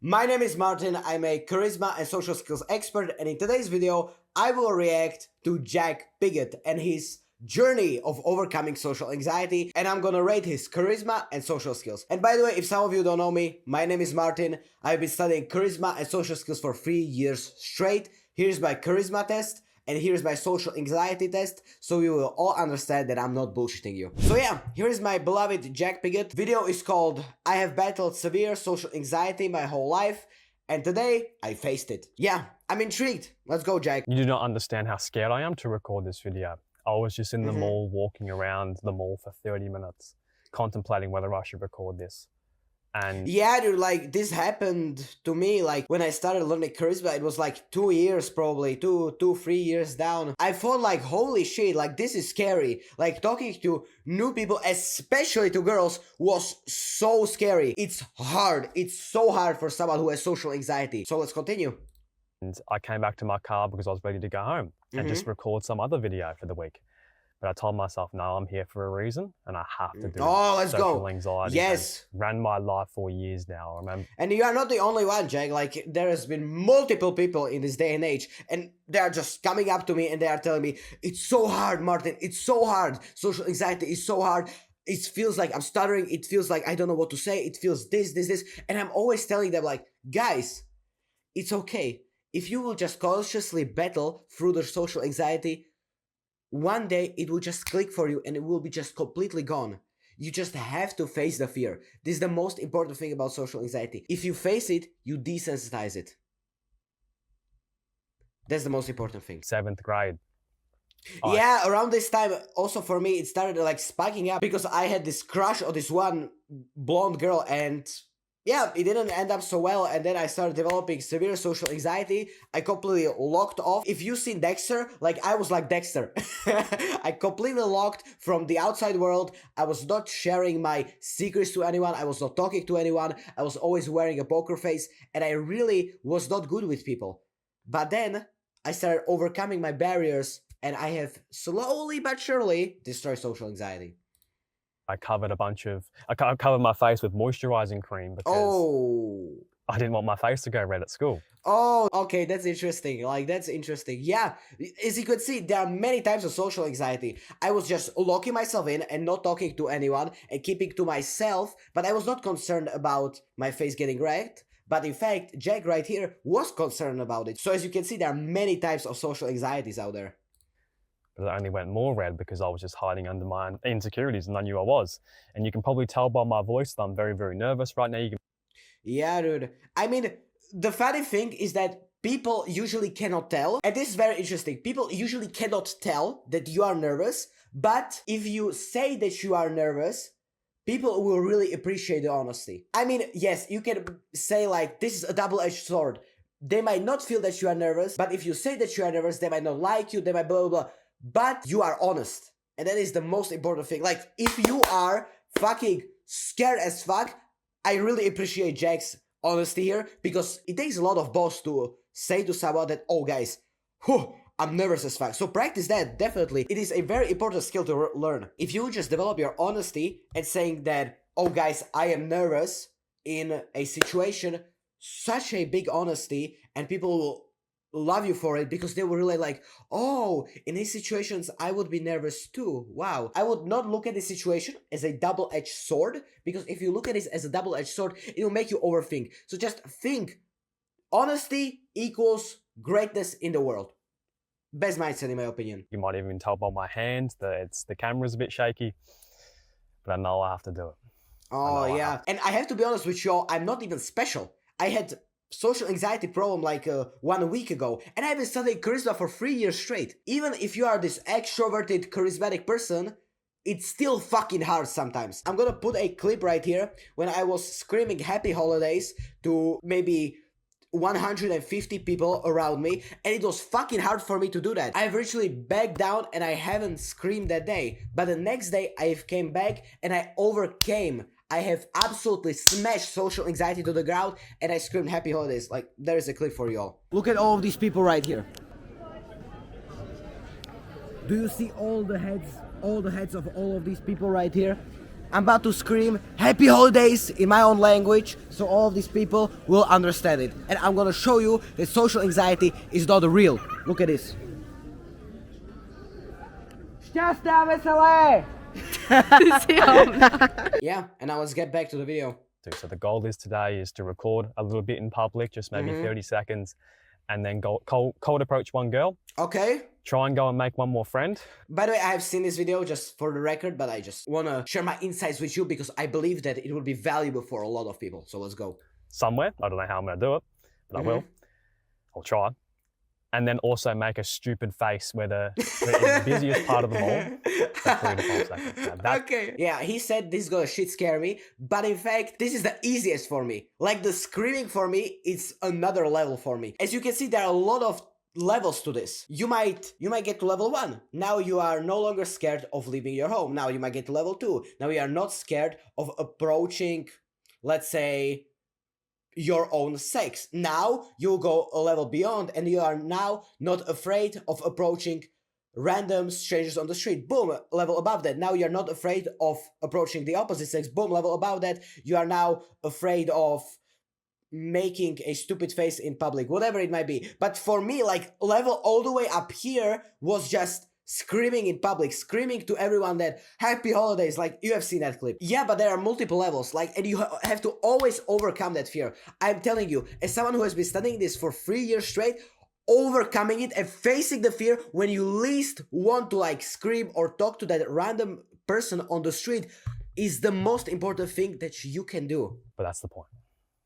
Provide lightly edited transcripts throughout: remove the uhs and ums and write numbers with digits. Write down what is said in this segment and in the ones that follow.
My name is Martin, I'm a charisma and social skills expert, and in today's video, I will react to Jack Piggott and his journey of overcoming social anxiety, and I'm gonna rate his charisma and social skills. And by the way, if some of you don't know me, my name is Martin. I've been studying charisma and social skills for 3 years straight. Here's my charisma test, and here's my social anxiety test, so you will all understand that I'm not bullshitting you. So yeah, here is my beloved Jack Piggott. Video is called I have battled severe social anxiety my whole life, and today I faced it. Yeah, I'm intrigued. Let's go, Jack. You do not understand how scared I am to record this video. I was just in the mall, walking around the mall for 30 minutes, contemplating whether I should record this. And yeah, dude, like this happened to me like when I started learning charisma. It was like 2 years, probably 3 years down. I thought like, holy shit, like this is scary. Like talking to new people, especially to girls, was so scary. It's hard. It's so hard for someone who has social anxiety. So let's continue. I came back to my car because I was ready to go home and just record some other video for the week. But I told myself, no, I'm here for a reason, and I have to do let's social go. anxiety. Yes. Ran my life for years now, I remember. And you are not the only one, Jack. Like, there has been multiple people in this day and age, and they are just coming up to me and they are telling me, it's so hard, Martin, it's so hard. Social anxiety is so hard. It feels like I'm stuttering. It feels like I don't know what to say. It feels this. And I'm always telling them, like, guys, it's okay. If you will just consciously battle through the social anxiety, one day it will just click for you and it will be just completely gone. You just have to face the fear. This is the most important thing about social anxiety. If you face it, you desensitize it. That's the most important thing. 7th grade. Yeah, around this time, also for me, it started like spiking up because I had this crush on this one blonde girl, and yeah, it didn't end up so well, and then I started developing severe social anxiety. I completely locked off. If you've seen Dexter, like I was like Dexter. I completely locked from the outside world. I was not sharing my secrets to anyone. I was not talking to anyone. I was always wearing a poker face, and I really was not good with people. But then I started overcoming my barriers, and I have slowly but surely destroyed social anxiety. I covered I covered my face with moisturizing cream because I didn't want my face to go red at school. Oh, okay, that's interesting. Like, that's interesting. Yeah, as you could see, there are many types of social anxiety. I was just locking myself in and not talking to anyone and keeping to myself, but I was not concerned about my face getting wrecked. But in fact, Jack right here was concerned about it. So as you can see, there are many types of social anxieties out there. But it only went more red because I was just hiding under my insecurities and I knew I was. And you can probably tell by my voice that I'm very, very nervous right now. Yeah, dude. I mean, the funny thing is that people usually cannot tell, and this is very interesting. People usually cannot tell that you are nervous, but if you say that you are nervous, people will really appreciate the honesty. I mean, yes, you can say like, this is a double-edged sword. They might not feel that you are nervous, but if you say that you are nervous, they might not like you, they might blah, blah, blah. But you are honest. And that is the most important thing. Like, if you are fucking scared as fuck, I really appreciate Jack's honesty here, because it takes a lot of balls to say to someone that, oh guys, I'm nervous as fuck. So practice that, definitely. It is a very important skill to learn. If you just develop your honesty and saying that, oh guys, I am nervous in a situation, such a big honesty, and people will love you for it, because they were really like, oh, in these situations I would be nervous too. Wow. I would not look at this situation as a double-edged sword, because if you look at this as a double-edged sword, it will make you overthink. So just think, honesty equals greatness in the world. Best mindset, in my opinion. You might even tell by my hands that the camera's a bit shaky, but I know I have to do it. Oh yeah. And I have to be honest with you all, I'm not even special. I had social anxiety problem like 1 week ago, and I've been studying charisma for 3 years straight. Even if you are this extroverted, charismatic person, it's still fucking hard sometimes. I'm gonna put a clip right here when I was screaming happy holidays to maybe 150 people around me, and it was fucking hard for me to do that. I've literally backed down and I haven't screamed that day, but the next day I came back and I overcame. I have absolutely smashed social anxiety to the ground, and I screamed happy holidays. Like, there is a clip for you all. Look at all of these people right here. Do you see all the heads of all of these people right here? I'm about to scream happy holidays in my own language so all of these people will understand it. And I'm gonna show you that social anxiety is not real. Look at this. Šťastné a veselé! Yeah, and now let's get back to the video. So the goal is today is to record a little bit in public, just maybe 30 seconds, and then go cold approach one girl. Okay. Try and go and make one more friend. By the way, I have seen this video just for the record, but I just want to share my insights with you because I believe that it will be valuable for a lot of people. So let's go. Somewhere. I don't know how I'm going to do it, but I will. I'll try. And then also make a stupid face where the busiest part of the mall for 3 to 5 seconds. Okay. Yeah, he said this is gonna shit scare me, but in fact, this is the easiest for me. Like the screaming for me, it's another level for me. As you can see, there are a lot of levels to this. You might get to level 1. Now you are no longer scared of leaving your home. Now you might get to level 2. Now you are not scared of approaching, let's say, your own sex. Now you go a level beyond and you are now not afraid of approaching random strangers on the street. Boom, level above that. Now you're not afraid of approaching the opposite sex. Boom, level above that. You are now afraid of making a stupid face in public, whatever it might be. But for me, like, level all the way up here was just screaming in public, screaming to everyone that happy holidays, like you have seen that clip. Yeah, but there are multiple levels, like, and you have to always overcome that fear. I'm telling you, as someone who has been studying this for 3 years straight, overcoming it and facing the fear when you least want to like scream or talk to that random person on the street is the most important thing that you can do. But that's the point.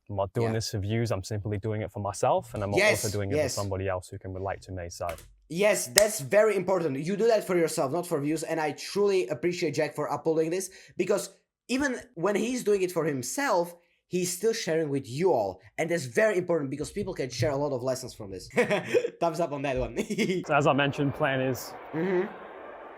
I'm not doing this for views, I'm simply doing it for myself, and I'm also doing it for somebody else who can relate to me, so. Yes, that's very important. You do that for yourself, not for views, and I truly appreciate Jack for uploading this, because even when he's doing it for himself, he's still sharing with you all, and that's very important because people can share a lot of lessons from this. Thumbs up on that one. So as I mentioned, plan is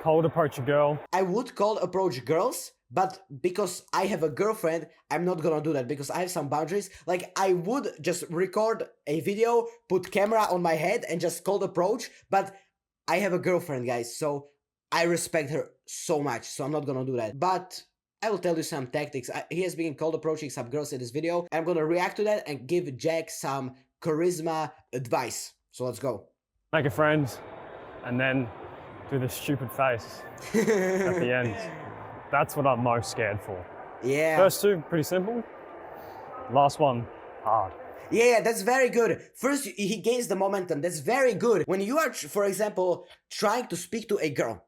cold approach a girl. I would cold approach girls, but because I have a girlfriend, I'm not gonna do that because I have some boundaries. Like, I would just record a video, put camera on my head and just cold approach, but I have a girlfriend, guys, so I respect her so much, so I'm not gonna do that. But I will tell you some tactics. He has been cold approaching some girls in this video. I'm gonna react to that and give Jack some charisma advice. So let's go. Make a friend and then do the stupid face at the end. That's what I'm most scared for. Yeah. First two, pretty simple. Last one, hard. Yeah, that's very good. First, he gains the momentum. That's very good. When you are, for example, trying to speak to a girl,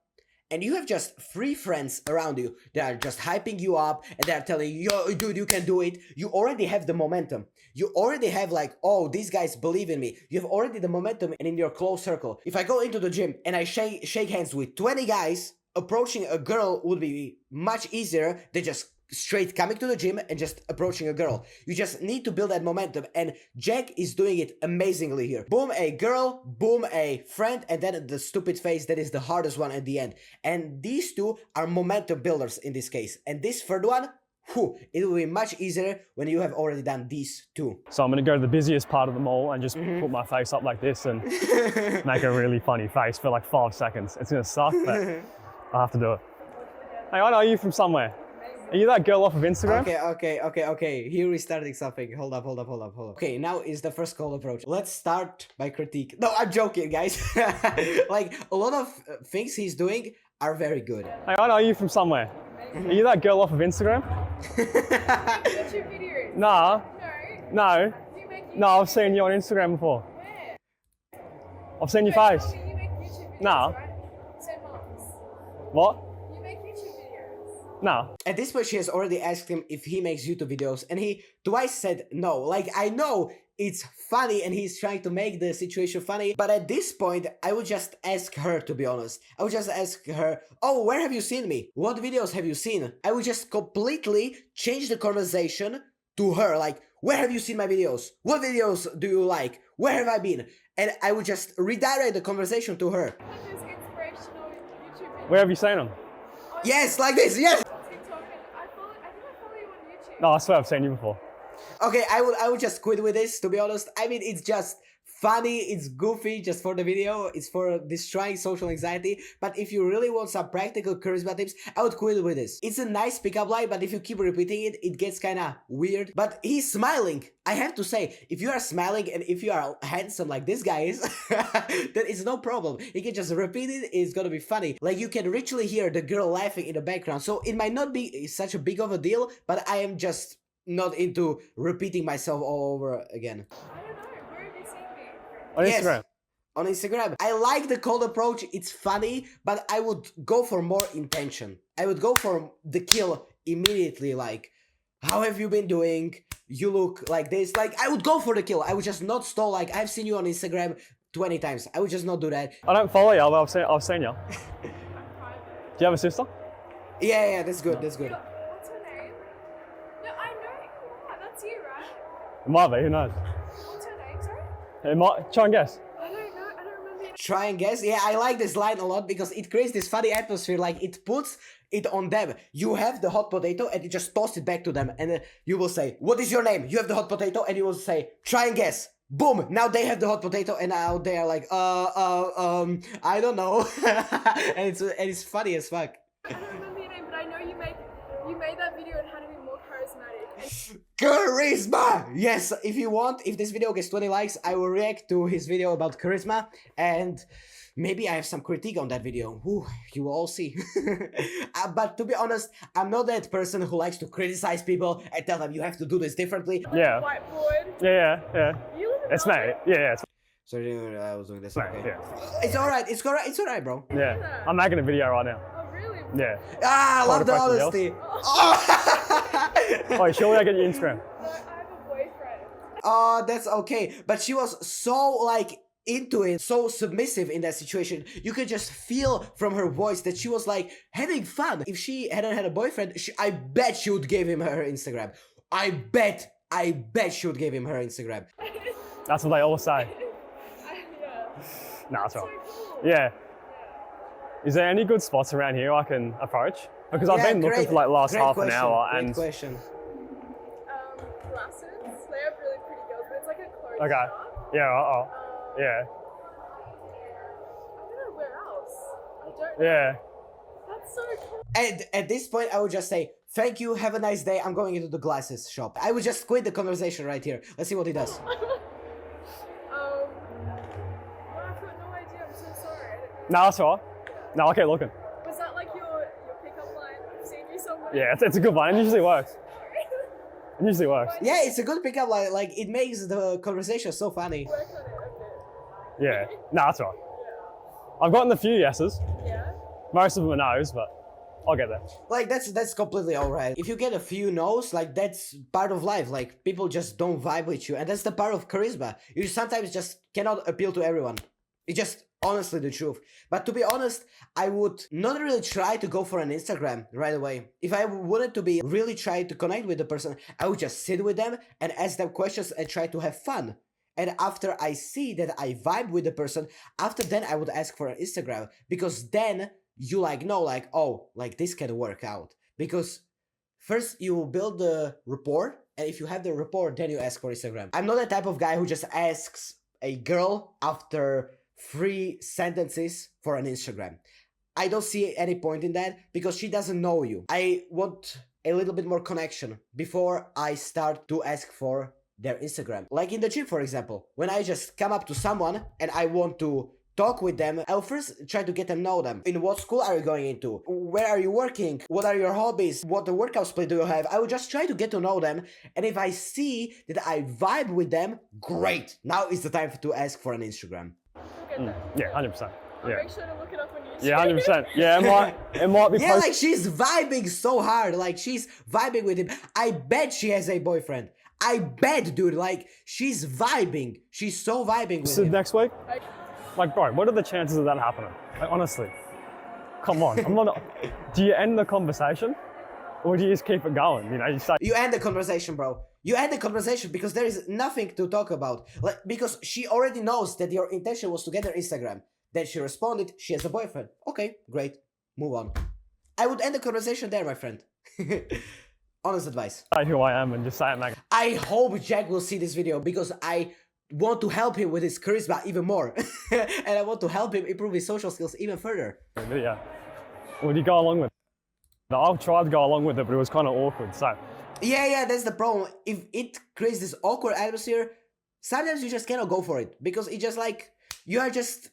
and you have just 3 friends around you that are just hyping you up and they're telling you, yo, dude, you can do it. You already have the momentum. You already have like, oh, these guys believe in me. You have already the momentum and in your close circle. If I go into the gym and I shake hands with 20 guys, approaching a girl would be much easier than just straight coming to the gym and just approaching a girl. You just need to build that momentum, and Jack is doing it amazingly here. Boom, a girl, boom, a friend, and then the stupid face that is the hardest one at the end. And these two are momentum builders in this case. And this third one, whew, it will be much easier when you have already done these two. So I'm going to go to the busiest part of the mall and just put my face up like this and make a really funny face for like 5 seconds. It's going to suck, but I have to do it. Hey, I know you from somewhere. Are you that girl off of Instagram? Okay. Here we starting something. Hold up. Okay, now is the first cold approach. Let's start by critique. No, I'm joking, guys. Like, a lot of things he's doing are very good. Hey, I know you from somewhere. Are you that girl off of Instagram? YouTube videos? Nah. No. Do you make YouTube No, I've seen you on Instagram before. Where? I've seen your face. You make YouTube videos, Nah. right? So moms. What? You make YouTube videos. Nah. At this point, she has already asked him if he makes YouTube videos, and he twice said no. Like, I know it's funny and he's trying to make the situation funny, but at this point, I would just ask her, to be honest. I would just ask her, oh, where have you seen me? What videos have you seen? I would just completely change the conversation to her, like, where have you seen my videos? What videos do you like? Where have I been? And I would just redirect the conversation to her. There's inspirational YouTube videos. Where have you seen them? Yes, like this, yes! TikTok, and I think I follow you on YouTube. No, I swear I've seen you before. Okay, I would just quit with this, to be honest. I mean, it's just funny, it's goofy just for the video, it's for destroying social anxiety. But if you really want some practical charisma tips, I would quit with this. It's a nice pickup line, but if you keep repeating it, it gets kinda weird. But he's smiling. I have to say, if you are smiling and if you are handsome like this guy is, then it's no problem. You can just repeat it, it's gonna be funny. Like, you can literally hear the girl laughing in the background. So it might not be such a big of a deal, but I am just not into repeating myself all over again. I don't know. Where have you seen me? On Yes. Instagram. On Instagram. I like the cold approach, it's funny, but I would go for more intention. I would go for the kill immediately, like, how have you been doing? You look like this. Like, I would go for the kill. I would just not stall, like, I've seen you on Instagram 20 times. I would just not do that. I don't follow you, but I've seen you. I'm private. Do you have a sister? Yeah, that's good, that's good. What's her name? No, I know who you are. That's you, right? It might be, who knows? What's her name, sorry? It might, try and guess. I don't know. I don't remember your Try and guess. Yeah, I like this line a lot because it creates this funny atmosphere. Like, it puts it on them. You have the hot potato and you just toss it back to them, and you will say, "What is your name?" You have the hot potato, and you will say, "Try and guess." Boom! Now they have the hot potato, and now they are like, I don't know, and it's funny as fuck. I don't remember your name, but I know you made that video on how to be more charismatic. Charisma! Yes, if you want, if this video gets 20 likes, I will react to his video about charisma, and maybe I have some critique on that video. Whew, you will all see. But to be honest, I'm not that person who likes to criticize people and tell them you have to do this differently. Yeah. Whiteboard. Yeah. You live in It's me. Melbourne? Yeah, it's Sorry, I was doing this. me. Okay. Yeah. It's alright, it's alright, bro. Yeah. I'm making a video right now. Oh, really? Yeah. Ah, I love the Quite a honesty. Oh. Oh, surely I get your Instagram. No, I have a boyfriend. Oh, that's okay. But she was so, like, into it, so submissive in that situation. You could just feel from her voice that she was, like, having fun. If she hadn't had a boyfriend, I bet she would give him her Instagram. I bet she would give him her Instagram. That's what they all say. Yeah. Nah, that's So right. cool. Yeah. Is there any good spots around here I can approach? Because I've Yeah, been looking great- for like last great half question, an hour great and question. Glasses. They have really pretty girls, but it's like a closed okay. shop. Yeah, Um, yeah. I don't know where else. I don't know. Yeah. That's so cool. And at this point, I would just say, "Thank you, have a nice day, I'm going into the glasses shop." I would just quit the conversation right here. Let's see what he does. No, I've got no idea. I'm so sorry. I didn't No, that's all right. No, I'll keep looking. Was that like your pickup line? I've seen you somewhere. Yeah, it's a good one. It usually works. It usually works. Yeah, it's a good pickup line. Like, it makes the conversation so funny. Work on it a bit. Yeah. No, that's all right. I've gotten a few yeses. Yeah. Most of them are no's, but I'll get there. Like, that's completely alright. If you get a few no's, like, that's part of life. Like, people just don't vibe with you, and that's the part of charisma. You sometimes just cannot appeal to everyone. It's just honestly the truth. But to be honest, I would not really try to go for an Instagram right away. If I wanted to be really try to connect with the person, I would just sit with them and ask them questions and try to have fun. And after I see that I vibe with the person, after then I would ask for an Instagram, because then you know, oh, like, this can work out. Because first you build the rapport, and if you have the rapport, then you ask for Instagram. I'm not the type of guy who just asks a girl after 3 sentences for an Instagram. I don't see any point in that because she doesn't know you. I want a little bit more connection before I start to ask for their Instagram. Like in the gym, for example, when I just come up to someone and I want to talk with them, I'll first try to get to know them. In what school are you going into? Where are you working? What are your hobbies? What the workout split do you have? I will just try to get to know them, and if I see that I vibe with them, great. Now is the time to ask for an Instagram. We'll get that. Yeah, 100%. I'll Yeah. make sure to look it up on YouTube. Yeah, 100%. Yeah, it might be Yeah, post- like, she's vibing so hard. Like, she's vibing with him. I bet she has a boyfriend. I bet, dude. Like, she's vibing. She's so vibing with him. next week. Like, bro, what are the chances of that happening? Like, honestly, come on. I'm not. Do you end the conversation, or do you just keep it going? You know, you say, You end the conversation, bro. You end the conversation because there is nothing to talk about. Like, because she already knows that your intention was to get her Instagram. Then she responded, she has a boyfriend. Okay, great. Move on. I would end the conversation there, my friend. Honest advice. Say who I am and just say it, mate. I hope Jack will see this video because I want to help him with his charisma even more. And I want to help him improve his social skills even further. Yeah. Would you go along with it? No, I tried to go along with it, but it was kind of awkward, so. Yeah, that's the problem. If it creates this awkward atmosphere, sometimes you just cannot go for it because it just like, you are just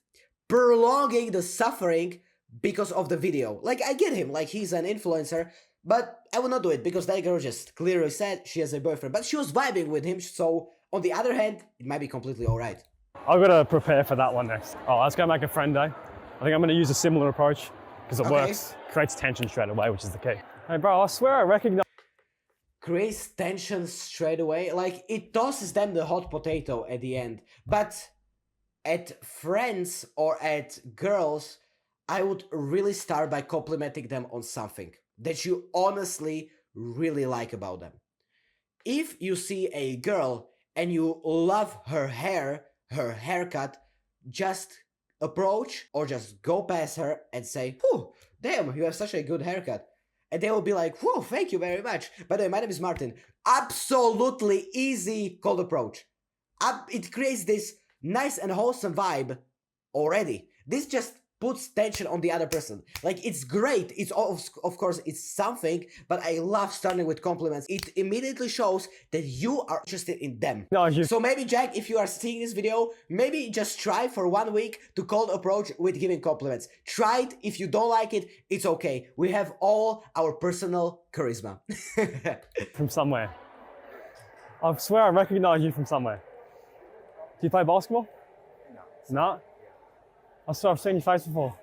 prolonging the suffering because of the video. Like, I get him, like, he's an influencer, but I will not do it because that girl just clearly said she has a boyfriend, but she was vibing with him, so on the other hand, it might be completely alright. I've got to prepare for that one next. Oh, let's go make a friend day. I think I'm going to use a similar approach because it works. Creates tension straight away, which is the key. Hey, bro, I swear I recognize. Creates tension straight away. Like, it tosses them the hot potato at the end. But at friends or at girls, I would really start by complimenting them on something that you honestly really like about them. If you see a girl and you love her hair, her haircut, just approach or just go past her and say, "Whew, damn, you have such a good haircut." And they will be like, "Whoa, thank you very much. By the way, my name is Martin." Absolutely easy cold approach. It creates this nice and wholesome vibe already. This just puts tension on the other person. Like, it's great. It's of course, it's something, but I love starting with compliments. It immediately shows that you are interested in them. No, So maybe, Jack, if you are seeing this video, maybe just try for 1 week to cold approach with giving compliments. Try it. If you don't like it, it's okay. We have all our personal charisma. From somewhere. I swear I recognize you from somewhere. Do you play basketball? No. I swear I've seen your face before.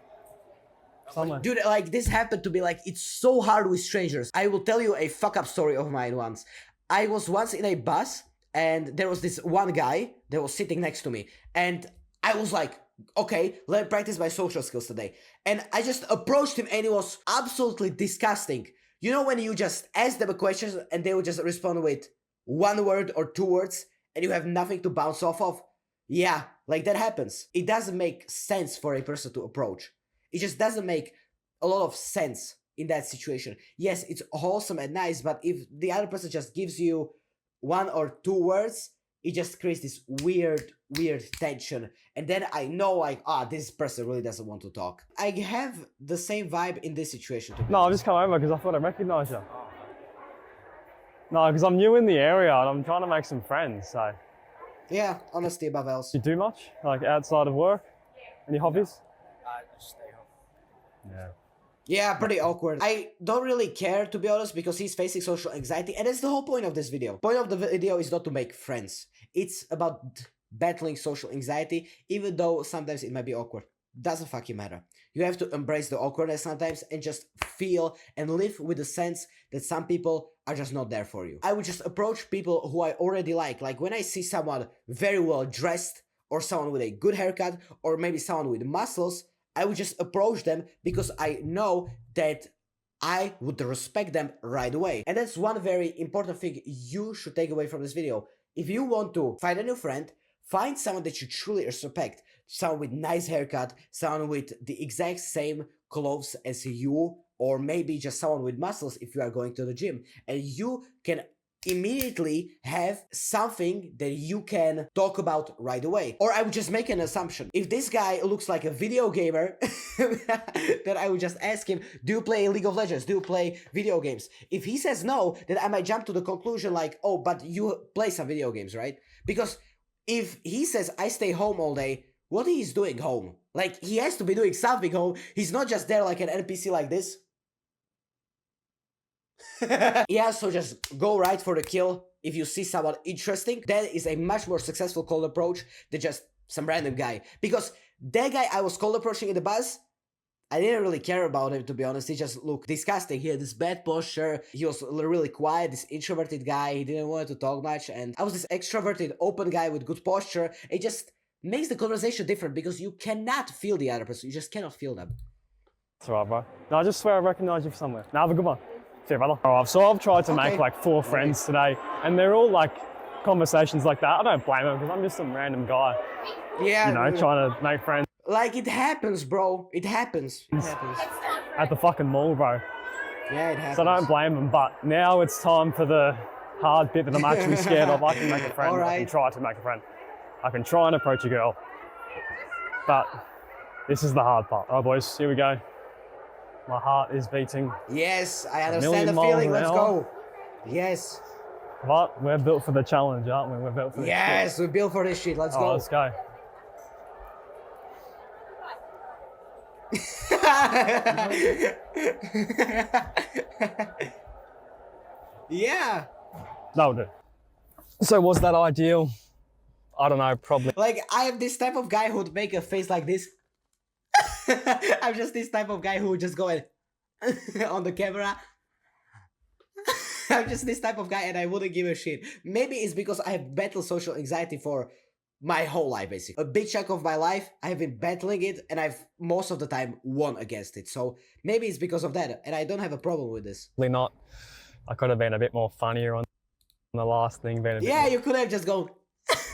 Somewhere. Dude, like, this happened to me, like, it's so hard with strangers. I will tell you a fuck-up story of mine once. I was once in a bus, and there was this one guy that was sitting next to me. And I was like, okay, let me practice my social skills today. And I just approached him, and it was absolutely disgusting. You know when you just ask them a question, and they will just respond with 1 word or 2 words, and you have nothing to bounce off of? Yeah, like, that happens. It doesn't make sense for a person to approach. It just doesn't make a lot of sense in that situation. Yes, it's wholesome and nice, but if the other person just gives you 1 or 2 words, it just creates this weird tension. And then I know, like, this person really doesn't want to talk. I have the same vibe in this situation. No, I've just come over because I thought I recognized you. No, because I'm new in the area and I'm trying to make some friends, so. Yeah, honesty above else. Do you do much, like, outside of work? Any hobbies? Just stay home. Yeah. Yeah, pretty awkward. I don't really care, to be honest, because he's facing social anxiety, and that's the whole point of this video. Point of the video is not to make friends. It's about battling social anxiety, even though sometimes it might be awkward. Doesn't fucking matter. You have to embrace the awkwardness sometimes and just feel and live with the sense that some people are just not there for you. I would just approach people who I already like. Like, when I see someone very well dressed, or someone with a good haircut, or maybe someone with muscles, I would just approach them because I know that I would respect them right away. And that's one very important thing you should take away from this video. If you want to find a new friend, find someone that you truly respect. Someone with nice haircut, someone with the exact same clothes as you, or maybe just someone with muscles if you are going to the gym. And you can immediately have something that you can talk about right away. Or I would just make an assumption. If this guy looks like a video gamer, then I would just ask him, do you play League of Legends? Do you play video games? If he says no, then I might jump to the conclusion like, oh, but you play some video games, right? Because if he says, I stay home all day, what he is doing home? Like, he has to be doing something home. He's not just there like an NPC like this. Yeah, so just go right for the kill. If you see someone interesting, that is a much more successful cold approach than just some random guy. Because that guy I was cold approaching in the bus, I didn't really care about him, to be honest. He just looked disgusting. He had this bad posture. He was really quiet, this introverted guy. He didn't want to talk much. And I was this extroverted, open guy with good posture. It just makes the conversation different because you cannot feel the other person. You just cannot feel them. That's alright, bro. No, I just swear I recognize you from somewhere. Now, have a good one. See you, brother. Alright, so I've tried to make like 4 friends today, and they're all like conversations like that. I don't blame them because I'm just some random guy, Yeah. you know, trying to make friends. Like, it happens, bro. It happens. It happens. At the fucking mall, bro. Yeah, it happens. So I don't blame them. But now it's time for the hard bit that I'm actually scared of. I can make a friend. All I right. can try to make a friend. I can try and approach a girl. But this is the hard part. All right, boys, here we go. My heart is beating. Yes, I million understand the miles feeling. an Let's hour. go. Yes. But we're built for the challenge, aren't we? We're built for this Yes, we're built for this shit. Let's shit. Oh, go. let's go. Yeah. That'll do. So was that ideal? I don't know, probably. Like, I am this type of guy who would make a face like this. I'm just this type of guy who would just go and on the camera. I'm just this type of guy and I wouldn't give a shit. Maybe it's because I have battled social anxiety for my whole life, basically. A big chunk of my life, I have been battling it and I've most of the time won against it. So maybe it's because of that and I don't have a problem with this. Not. I could have been a bit more funnier on the last thing. Been a bit Yeah, more... you could have just gone,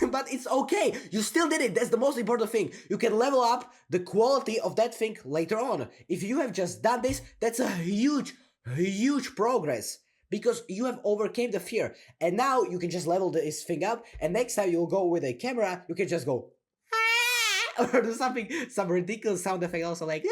but it's okay. You still did it. That's the most important thing. You can level up the quality of that thing later on. If you have just done this, that's a huge, huge progress because you have overcame the fear. And now you can just level this thing up. And next time you'll go with a camera, you can just go, or do something, some ridiculous sound effect also like,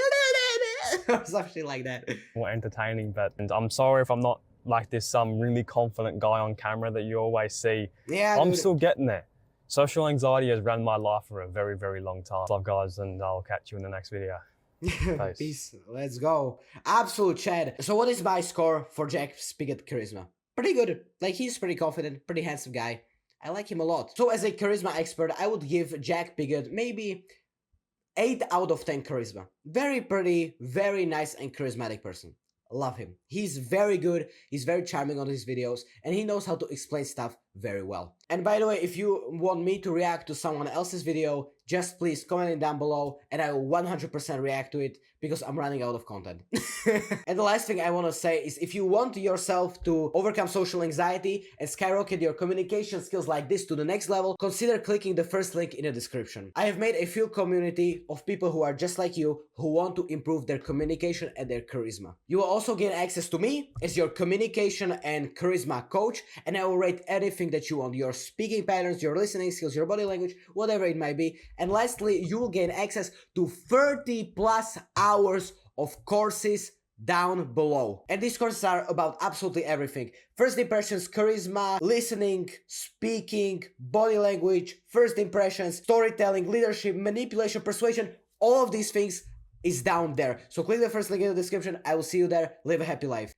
or something like that. more entertaining, but and I'm sorry if I'm not like this some really confident guy on camera that you always see. Yeah, I'm dude. still getting there. Social anxiety has run my life for a very, very long time. Love, guys, and I'll catch you in the next video. Peace. Peace. Let's go. Absolute Chad. So what is my score for Jack Piggott charisma? Pretty good. Like, he's pretty confident, pretty handsome guy. I like him a lot. So as a charisma expert, I would give Jack Piggott maybe 8 out of 10 charisma. Very pretty, very nice and charismatic person. Love him. He's very good, he's very charming on his videos, and he knows how to explain stuff very well. And by the way, if you want me to react to someone else's video, just please comment it down below and I will 100% react to it because I'm running out of content. And the last thing I want to say is if you want yourself to overcome social anxiety and skyrocket your communication skills like this to the next level, consider clicking the first link in the description. I have made a full community of people who are just like you who want to improve their communication and their charisma. You will also gain access to me as your communication and charisma coach, and I will rate anything that you want, your speaking patterns, your listening skills, your body language, whatever it might be. And lastly, you will gain access to 30 plus hours of courses down below. And these courses are about absolutely everything. First impressions, charisma, listening, speaking, body language, first impressions, storytelling, leadership, manipulation, persuasion, all of these things is down there. So click the first link in the description. I will see you there. Live a happy life.